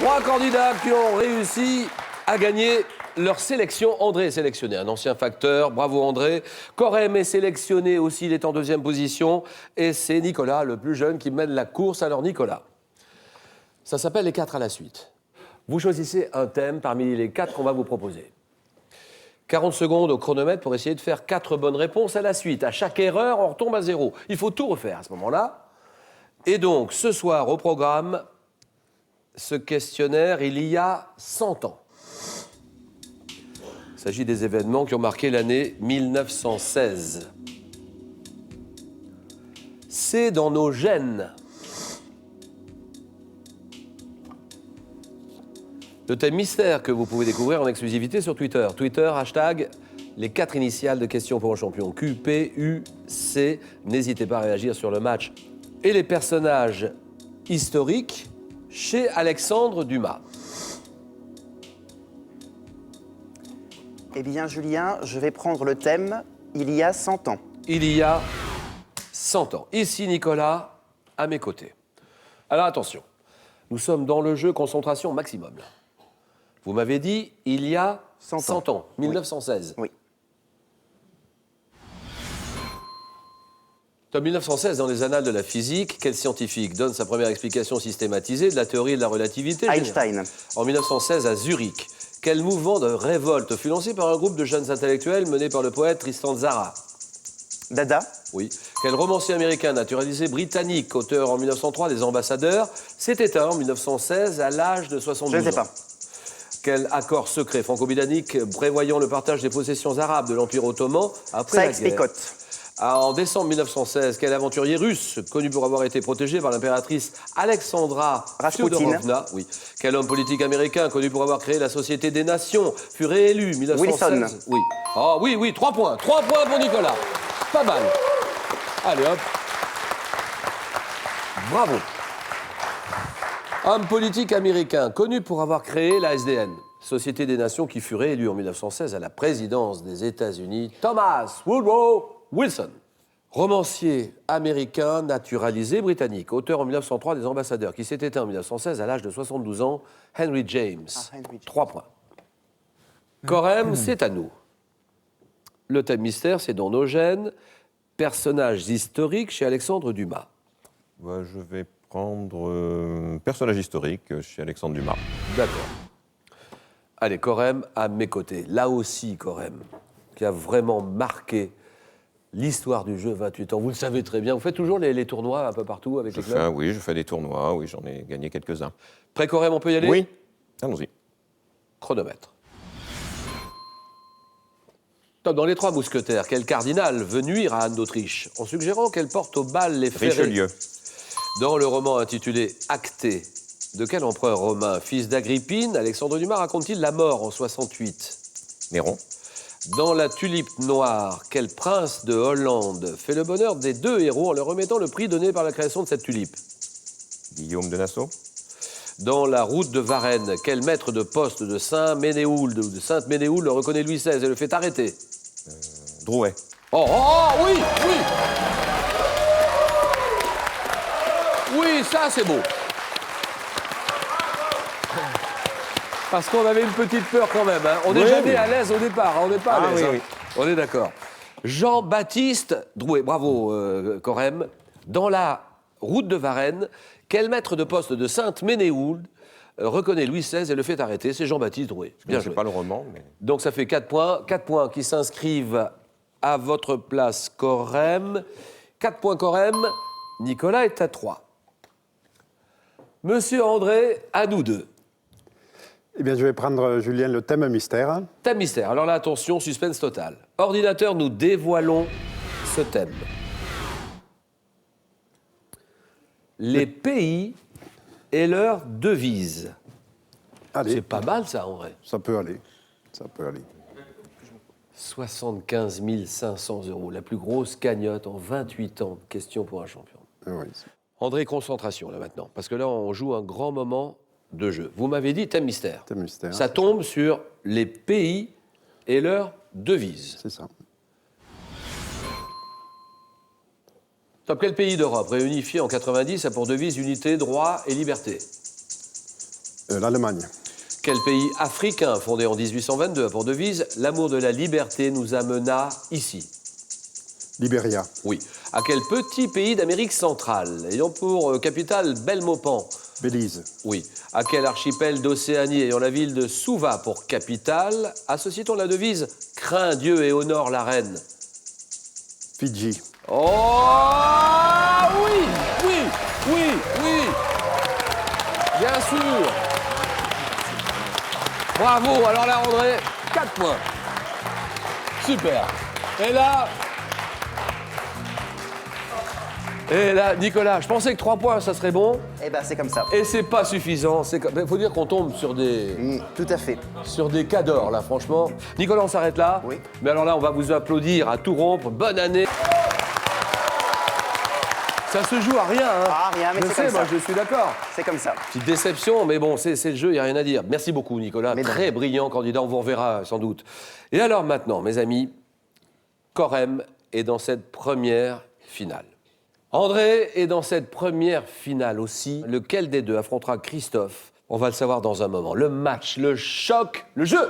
3 candidats qui ont réussi à gagner leur sélection. André est sélectionné, un ancien facteur. Bravo André. Corem est sélectionné aussi, il est en 2e position. Et c'est Nicolas, le plus jeune, qui mène la course. Alors Nicolas, ça s'appelle les 4 à la suite. Vous choisissez un thème parmi les 4 qu'on va vous proposer. 40 secondes au chronomètre pour essayer de faire 4 bonnes réponses à la suite. À chaque erreur, on retombe à 0. Il faut tout refaire à ce moment-là. Et donc, ce soir, au programme, ce questionnaire, il y a 100 ans. Il s'agit des événements qui ont marqué l'année 1916. C'est dans nos gènes. Le thème mystère que vous pouvez découvrir en exclusivité sur Twitter. Twitter, hashtag, les 4 initiales de questions pour un champion. QPUC. N'hésitez pas à réagir sur le match. Et les personnages historiques chez Alexandre Dumas. Eh bien, Julien, je vais prendre le thème « Il y a 100 ans ». Il y a 100 ans. Ici, Nicolas, à mes côtés. Alors, attention. Nous sommes dans le jeu concentration maximum. Là. Vous m'avez dit, il y a 100 ans, 1916. Oui. En 1916, dans les annales de la physique, quel scientifique donne sa première explication systématisée de la théorie de la relativité Einstein. En 1916, à Zurich, quel mouvement de révolte fut lancé par un groupe de jeunes intellectuels mené par le poète Tristan Tzara? Dada. Oui. Quel romancier américain naturalisé britannique, auteur en 1903 des Ambassadeurs, s'est éteint en 1916 à l'âge de 72 ans? Je ne sais pas. Quel accord secret franco-britannique prévoyant le partage des possessions arabes de l'Empire ottoman après la guerre? Sykes-Picot. En décembre 1916, quel aventurier russe, connu pour avoir été protégé par l'impératrice Alexandra Fyodorovna, oui. Quel homme politique américain, connu pour avoir créé la Société des Nations, fut réélu 1916? Wilson. Oui. Oh, oui, 3 points. 3 points pour Nicolas. Pas mal. Allez, hop. Bravo. Homme politique américain, connu pour avoir créé la SDN, Société des Nations, qui fut réélu en 1916 à la présidence des États-Unis, Thomas Woodrow Wilson. Romancier américain naturalisé britannique, auteur en 1903 des Ambassadeurs, qui s'est éteint en 1916 à l'âge de 72 ans, Henry James. 3 points. Corem, c'est à nous. Le thème mystère, c'est dans nos gènes. Personnages historiques chez Alexandre Dumas. Ouais, je vais prendre personnage historique chez Alexandre Dumas. D'accord. Allez, Corem, à mes côtés. Là aussi, Corem, qui a vraiment marqué l'histoire du jeu 28 ans. Vous le savez très bien. Vous faites toujours les tournois un peu partout avec les clubs? Oui, je fais des tournois. Oui, j'en ai gagné quelques-uns. Prêt, Corem, on peut y aller? Oui, allons-y. Chronomètre. Dans les 3 mousquetaires, quel cardinal veut nuire à Anne d'Autriche en suggérant qu'elle porte au bal les ferrets? Richelieu. Dans le roman intitulé Acté, de quel empereur romain, fils d'Agrippine, Alexandre Dumas raconte-t-il la mort en 68? Néron. Dans La Tulipe Noire, quel prince de Hollande fait le bonheur des 2 héros en leur remettant le prix donné par la création de cette tulipe? Guillaume de Nassau. Dans La Route de Varennes, quel maître de poste de Saint-Ménéhould ou de Sainte-Ménéhould le reconnaît Louis XVI et le fait arrêter? Drouet. Oh, oui. Oui, ça c'est beau. Parce qu'on avait une petite peur quand même. Hein. On n'est jamais à l'aise au départ. Hein. On n'est pas à l'aise. Oui. On est d'accord. Jean-Baptiste Drouet, bravo Corem. Dans La Route de Varennes, quel maître de poste de Sainte-Ménéhould reconnaît Louis XVI et le fait arrêter? C'est Jean-Baptiste Drouet. Bien joué. Je ne sais pas le roman, mais... Donc ça fait 4 points. 4 points qui s'inscrivent à votre place, Corem. 4 points, Corem. Nicolas est à 3. Monsieur André, à nous 2. Eh bien, je vais prendre, Julien, le thème mystère. Thème mystère. Alors là, attention, suspense total. Ordinateur, nous dévoilons ce thème. Les pays et leur devise. Allez. C'est pas mal, ça, en vrai. Ça peut aller. Ça peut aller. 75 500 €. La plus grosse cagnotte en 28 ans. Question pour un champion. Oui. André, concentration, là, maintenant. Parce que là, on joue un grand moment de jeu. Vous m'avez dit thème mystère. Thème mystère. Ça tombe sur les pays et leur devise. C'est ça. Top, quel pays d'Europe, réunifié en 90, a pour devise unité, droit et liberté? L'Allemagne. Quel pays africain, fondé en 1822 à pour devise « L'amour de la liberté nous amena ici ». Libéria. Oui. À quel petit pays d'Amérique centrale, ayant pour capitale Belmopan? Belize. Oui. À quel archipel d'Océanie, ayant la ville de Suva pour capitale, associe-t-on la devise « Crains Dieu et honore la reine » Fidji. Oh oui, oui, oui, oui. Bien sûr. Bravo. Alors là, André, 4 points. Super. Et là, Nicolas, je pensais que 3 points, ça serait bon. Eh ben, c'est comme ça. Et c'est pas suffisant. Il faut dire qu'on tombe sur des Tout à fait. cas d'or, là, franchement. Nicolas, on s'arrête là. Oui. Mais alors là, on va vous applaudir à tout rompre. Bonne année. Ça se joue à rien, hein. Ah, rien, mais je c'est sais, comme moi, ça. je suis d'accord. C'est comme ça. Petite déception, mais bon, c'est le jeu, il n'y a rien à dire. Merci beaucoup, Nicolas. Mais Très brillant candidat, on vous reverra sans doute. Et alors maintenant, mes amis, Corem est dans cette première finale. André est dans cette première finale aussi. Lequel des deux affrontera Christophe? On va le savoir dans un moment. Le match, le choc, le jeu.